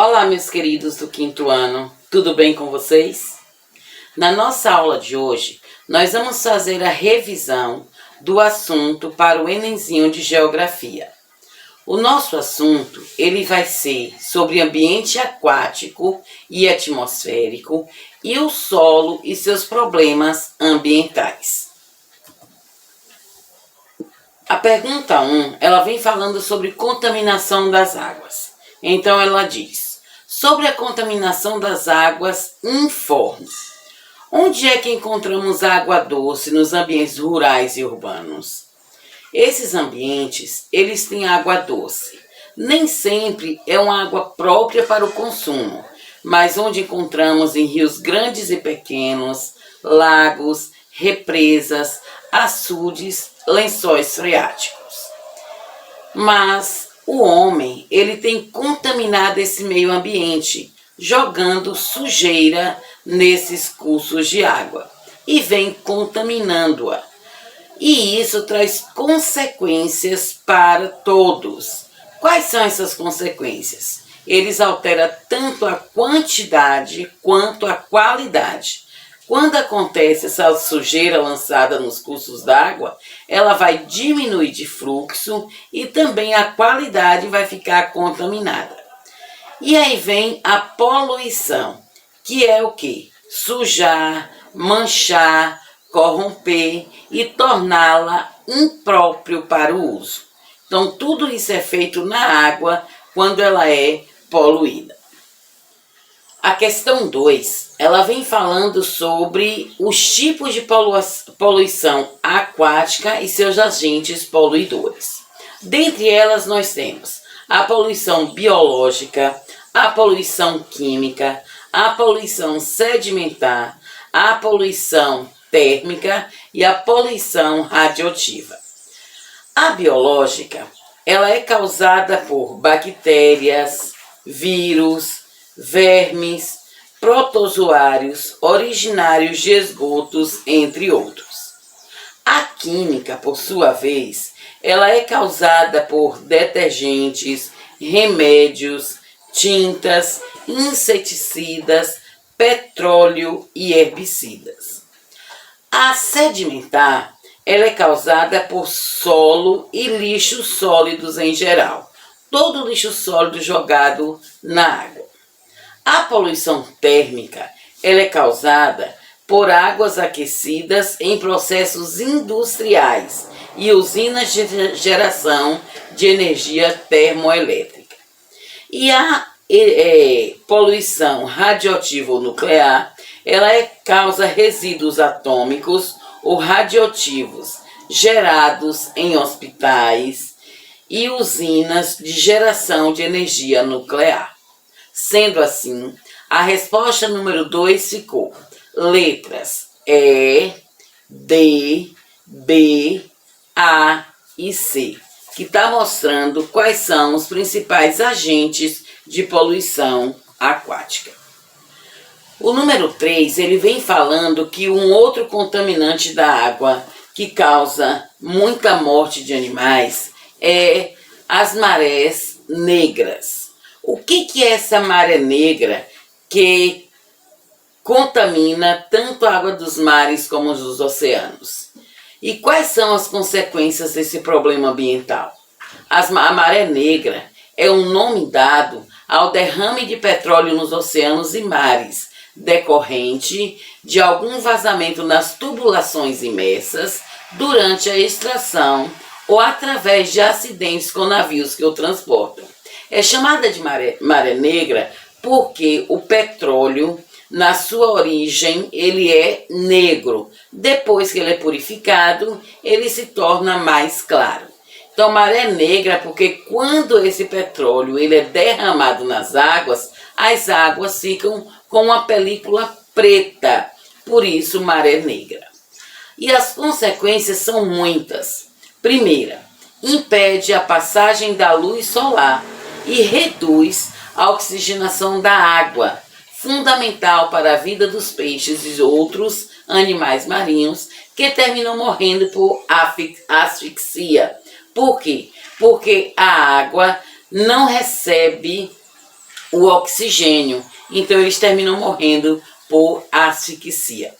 Olá, meus queridos do quinto ano, tudo bem com vocês? Na nossa aula de hoje, nós vamos fazer a revisão do assunto para o Enemzinho de Geografia. O nosso assunto, ele vai ser sobre ambiente aquático e atmosférico e o solo e seus problemas ambientais. A pergunta 1, ela vem falando sobre contaminação das águas. Então ela diz: sobre a contaminação das águas, informe. Onde é que encontramos água doce nos ambientes rurais e urbanos? Esses ambientes, eles têm água doce. Nem sempre é uma água própria para o consumo, mas onde encontramos em rios grandes e pequenos, lagos, represas, açudes, lençóis freáticos. Mas o homem, ele tem contaminado esse meio ambiente, jogando sujeira nesses cursos de água e vem contaminando-a. E isso traz consequências para todos. Quais são essas consequências? Eles alteram tanto a quantidade quanto a qualidade. Quando acontece essa sujeira lançada nos cursos d'água, ela vai diminuir de fluxo e também a qualidade vai ficar contaminada. E aí vem a poluição, que é o quê? Sujar, manchar, corromper e torná-la impróprio para o uso. Então, tudo isso é feito na água quando ela é poluída. A questão 2, ela vem falando sobre os tipos de poluição aquática e seus agentes poluidores. Dentre elas, nós temos a poluição biológica, a poluição química, a poluição sedimentar, a poluição térmica e a poluição radioativa. A biológica, ela é causada por bactérias, vírus, vermes, protozoários, originários de esgotos, entre outros. A química, por sua vez, ela é causada por detergentes, remédios, tintas, inseticidas, petróleo e herbicidas. A sedimentar, ela é causada por solo e lixos sólidos em geral. Todo lixo sólido jogado na água. A poluição térmica, ela é causada por águas aquecidas em processos industriais e usinas de geração de energia termoelétrica. E a poluição radioativa ou nuclear, ela causa resíduos atômicos ou radioativos gerados em hospitais e usinas de geração de energia nuclear. Sendo assim, a resposta número 2 ficou letras E, D, B, A e C, que está mostrando quais são os principais agentes de poluição aquática. O número 3, ele vem falando que um outro contaminante da água que causa muita morte de animais é as marés negras. O que é essa maré negra que contamina tanto a água dos mares como dos oceanos? E quais são as consequências desse problema ambiental? A maré negra é um nome dado ao derrame de petróleo nos oceanos e mares, decorrente de algum vazamento nas tubulações imersas durante a extração ou através de acidentes com navios que o transportam. É chamada de maré negra porque o petróleo, na sua origem, ele é negro. Depois que ele é purificado, ele se torna mais claro. Então, maré negra porque quando esse petróleo ele é derramado nas águas, as águas ficam com uma película preta. Por isso, maré negra. E as consequências são muitas. Primeira, impede a passagem da luz solar e reduz a oxigenação da água, fundamental para a vida dos peixes e outros animais marinhos que terminam morrendo por asfixia. Por quê? Porque a água não recebe o oxigênio, então eles terminam morrendo por asfixia.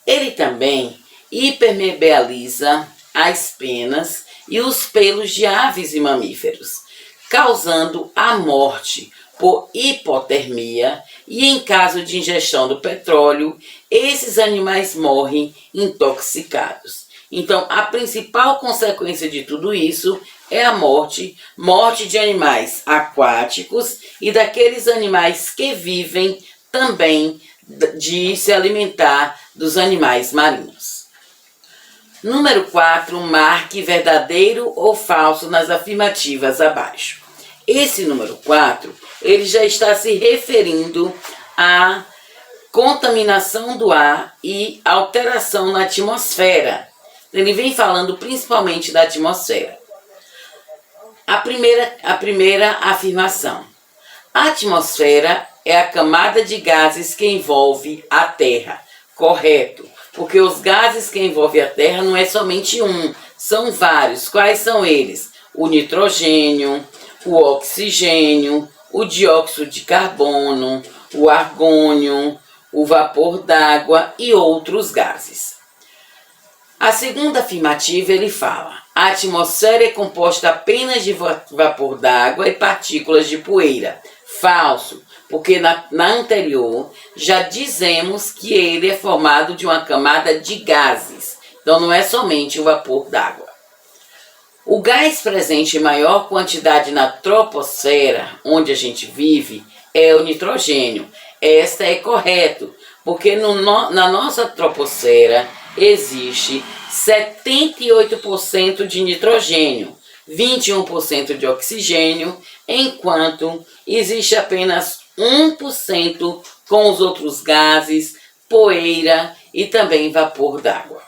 Ele também hipermeabiliza as penas e os pelos de aves e mamíferos, causando a morte por hipotermia, e em caso de ingestão do petróleo, esses animais morrem intoxicados. Então, a principal consequência de tudo isso é a morte de animais aquáticos e daqueles animais que vivem também de se alimentar dos animais marinhos. Número 4, marque verdadeiro ou falso nas afirmativas abaixo. Esse número 4, ele já está se referindo à contaminação do ar e alteração na atmosfera. Ele vem falando principalmente da atmosfera. A primeira afirmação. A atmosfera é a camada de gases que envolve a Terra. Correto. Porque os gases que envolvem a Terra não é somente um, são vários. Quais são eles? O nitrogênio, o oxigênio, o dióxido de carbono, o argônio, o vapor d'água e outros gases. A segunda afirmativa, ele fala: a atmosfera é composta apenas de vapor d'água e partículas de poeira. Falso, porque na anterior já dizemos que ele é formado de uma camada de gases. Então não é somente o vapor d'água. O gás presente em maior quantidade na troposfera, onde a gente vive, é o nitrogênio. Esta é correto, porque na nossa troposfera existe 78% de nitrogênio, 21% de oxigênio, enquanto existe apenas 1% com os outros gases, poeira e também vapor d'água.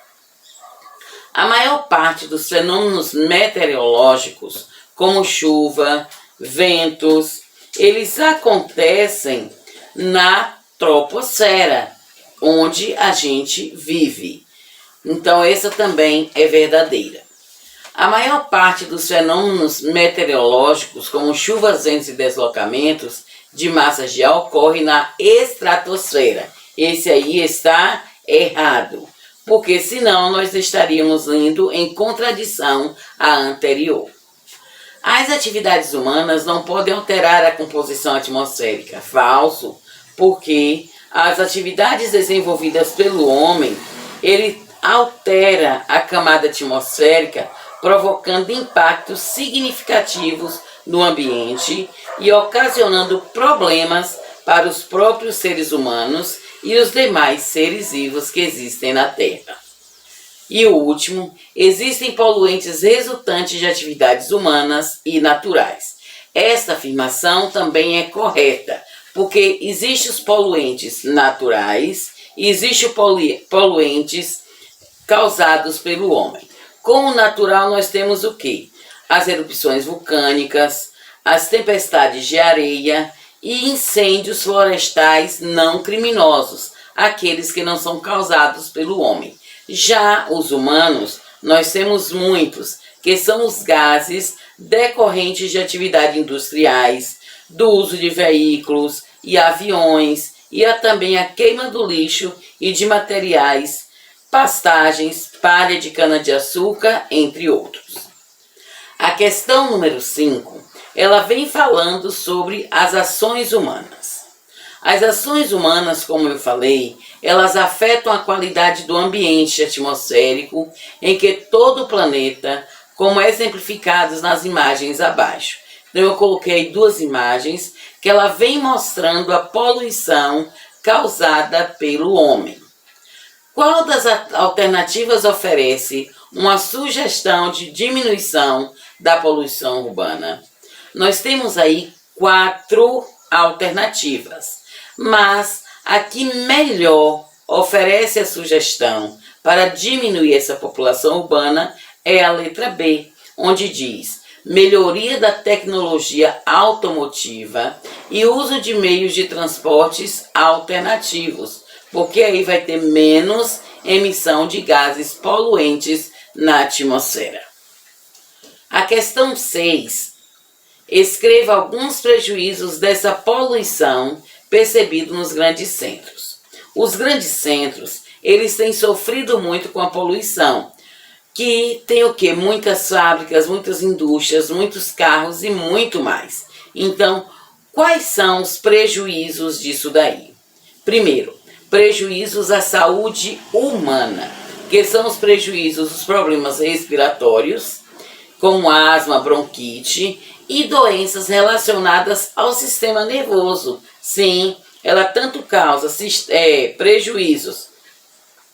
A maior parte dos fenômenos meteorológicos, como chuva, ventos, eles acontecem na troposfera, onde a gente vive. Então, essa também é verdadeira. A maior parte dos fenômenos meteorológicos, como chuvas, ventos e deslocamentos de massas de ar, ocorre na estratosfera. Esse aí está errado, porque senão nós estaríamos indo em contradição à anterior. As atividades humanas não podem alterar a composição atmosférica. Falso, porque as atividades desenvolvidas pelo homem, ele altera a camada atmosférica, provocando impactos significativos no ambiente e ocasionando problemas para os próprios seres humanos e os demais seres vivos que existem na Terra. E o último, existem poluentes resultantes de atividades humanas e naturais. Esta afirmação também é correta, porque existem os poluentes naturais e existem poluentes causados pelo homem. Como natural, nós temos o quê? As erupções vulcânicas, as tempestades de areia e incêndios florestais não criminosos, aqueles que não são causados pelo homem. Já os humanos, nós temos muitos, que são os gases decorrentes de atividades industriais, do uso de veículos e aviões, e também a queima do lixo e de materiais, pastagens, palha de cana-de-açúcar, entre outros. A questão número 5, ela vem falando sobre as ações humanas. As ações humanas, como eu falei, elas afetam a qualidade do ambiente atmosférico em que todo o planeta, como exemplificados nas imagens abaixo. Então eu coloquei duas imagens que ela vem mostrando a poluição causada pelo homem. Qual das alternativas oferece uma sugestão de diminuição da poluição urbana? Nós temos aí 4 alternativas, mas a que melhor oferece a sugestão para diminuir essa população urbana é a letra B, onde diz: melhoria da tecnologia automotiva e uso de meios de transportes alternativos, porque aí vai ter menos emissão de gases poluentes na atmosfera. A questão 6, Escreva alguns prejuízos dessa poluição percebido nos grandes centros. Os grandes centros, eles têm sofrido muito com a poluição, que tem o quê? Muitas fábricas, muitas indústrias, muitos carros e muito mais. Então, quais são os prejuízos disso daí? Primeiro, prejuízos à saúde humana, que são os prejuízos dos problemas respiratórios, como asma, bronquite e doenças relacionadas ao sistema nervoso. Sim, ela tanto causa prejuízos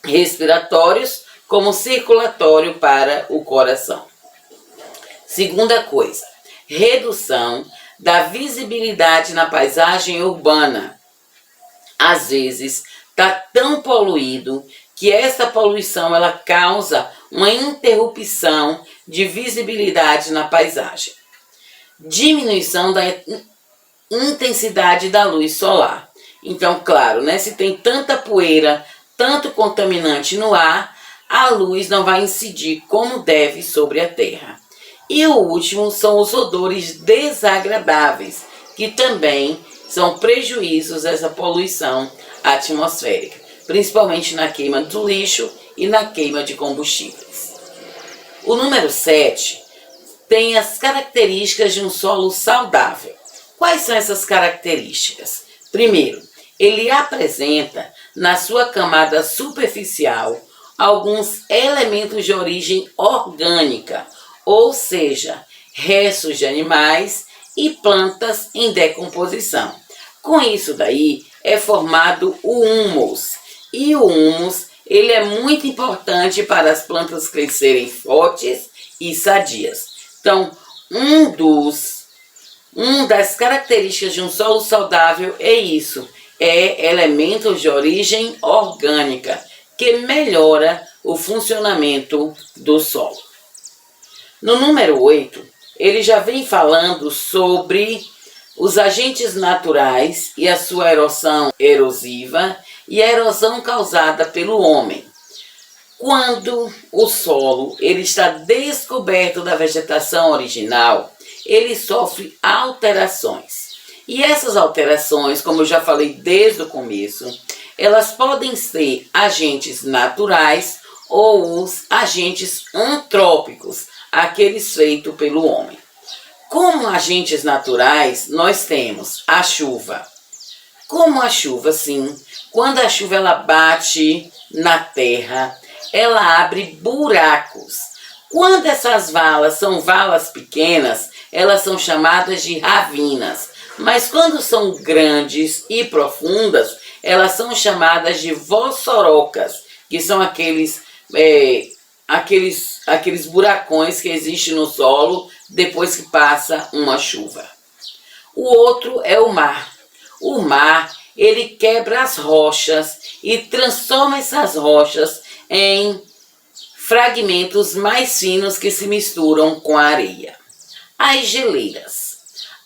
respiratórios como circulatório para o coração. Segunda coisa, redução da visibilidade na paisagem urbana. Às vezes, está tão poluído que essa poluição ela causa uma interrupção de visibilidade na paisagem. Diminuição da intensidade da luz solar. Então, claro, né, se tem tanta poeira, tanto contaminante no ar, a luz não vai incidir como deve sobre a Terra. E o último são os odores desagradáveis, que também são prejuízos dessa poluição atmosférica, principalmente na queima do lixo e na queima de combustíveis. O número 7 tem as características de um solo saudável. Quais são essas características? Primeiro, ele apresenta na sua camada superficial alguns elementos de origem orgânica, ou seja, restos de animais e plantas em decomposição. Com isso daí é formado o humus. E o humus, ele é muito importante para as plantas crescerem fortes e sadias. Então, uma das características de um solo saudável é isso, é elementos de origem orgânica, que melhora o funcionamento do solo. No número 8, ele já vem falando sobre os agentes naturais e a sua erosão erosiva e a erosão causada pelo homem. Quando o solo ele está descoberto da vegetação original, ele sofre alterações. E essas alterações, como eu já falei desde o começo, elas podem ser agentes naturais ou os agentes antrópicos, aqueles feitos pelo homem. Como agentes naturais, nós temos a chuva. Como a chuva, sim, quando a chuva ela bate na terra, ela abre buracos. Quando essas valas são valas pequenas, elas são chamadas de ravinas. Mas quando são grandes e profundas, elas são chamadas de vossorocas, que são aqueles buracões que existem no solo depois que passa uma chuva. O outro é o mar. O mar, ele quebra as rochas e transforma essas rochas em fragmentos mais finos que se misturam com a areia. As geleiras.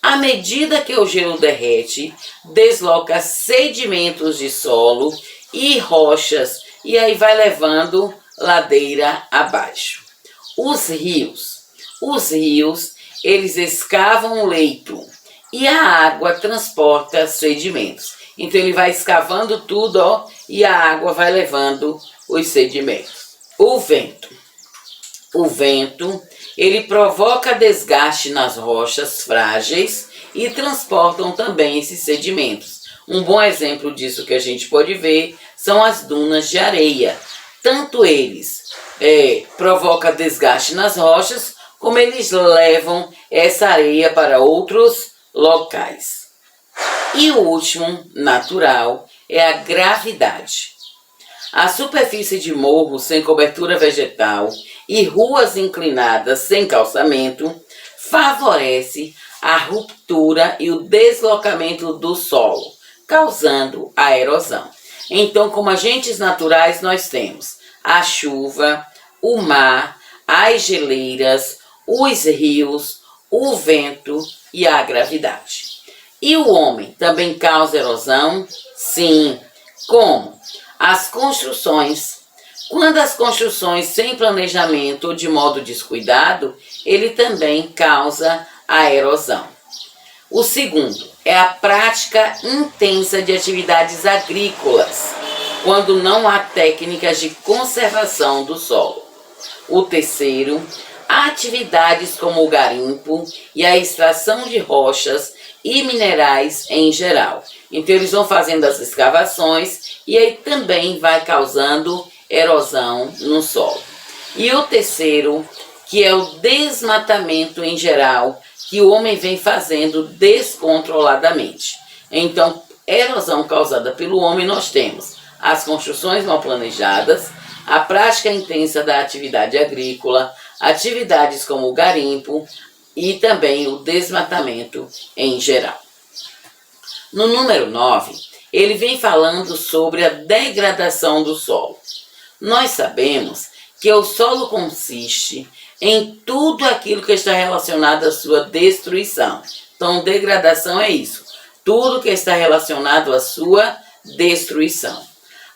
À medida que o gelo derrete, desloca sedimentos de solo e rochas e aí vai levando ladeira abaixo. Os rios. Os rios, eles escavam o leito e a água transporta sedimentos. Então ele vai escavando tudo, e a água vai levando os sedimentos. O vento. O vento, ele provoca desgaste nas rochas frágeis e transportam também esses sedimentos. Um bom exemplo disso que a gente pode ver são as dunas de areia. Tanto eles provocam desgaste nas rochas, como eles levam essa areia para outros locais. E o último, natural, é a gravidade. A superfície de morros sem cobertura vegetal e ruas inclinadas sem calçamento favorece a ruptura e o deslocamento do solo, causando a erosão. Então, como agentes naturais, nós temos a chuva, o mar, as geleiras, os rios, o vento e a gravidade. E o homem também causa erosão? Sim. Como? As construções. Quando as construções sem planejamento ou de modo descuidado, ele também causa a erosão. O segundo é a prática intensa de atividades agrícolas, quando não há técnicas de conservação do solo. O terceiro, atividades como o garimpo e a extração de rochas e minerais em geral. Então eles vão fazendo as escavações e aí também vai causando erosão no solo. E o terceiro, que é o desmatamento em geral, que o homem vem fazendo descontroladamente. Então, erosão causada pelo homem, nós temos as construções mal planejadas, a prática intensa da atividade agrícola, atividades como o garimpo e também o desmatamento em geral. No número 9, ele vem falando sobre a degradação do solo. Nós sabemos que o solo consiste em tudo aquilo que está relacionado à sua destruição. Então, degradação é isso, tudo que está relacionado à sua destruição.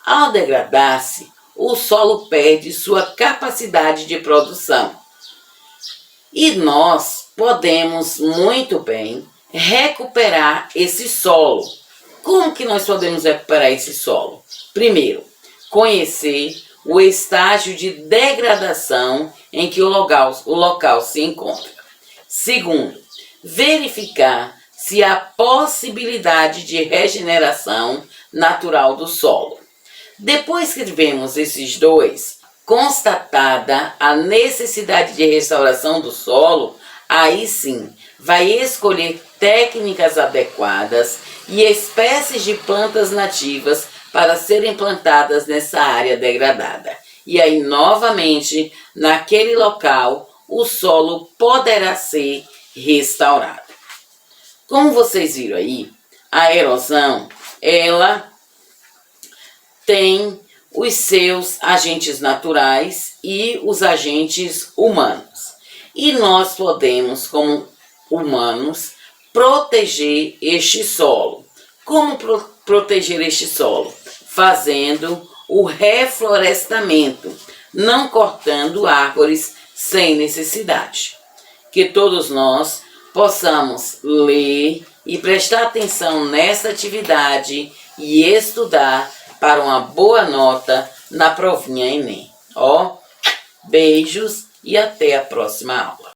Ao degradar-se, o solo perde sua capacidade de produção. E nós podemos muito bem recuperar esse solo. Como que nós podemos recuperar esse solo? Primeiro, conhecer o estágio de degradação em que o local se encontra. Segundo, verificar se há possibilidade de regeneração natural do solo. Depois que vemos esses dois, constatada a necessidade de restauração do solo, aí sim vai escolher técnicas adequadas e espécies de plantas nativas para serem plantadas nessa área degradada. E aí, novamente, naquele local, o solo poderá ser restaurado. Como vocês viram aí, a erosão, ela tem os seus agentes naturais e os agentes humanos. E nós podemos, como humanos, proteger este solo. Como proteger este solo? Fazendo o reflorestamento, não cortando árvores sem necessidade. Que todos nós possamos ler e prestar atenção nessa atividade e estudar para uma boa nota na provinha Enem. Beijos e até a próxima aula.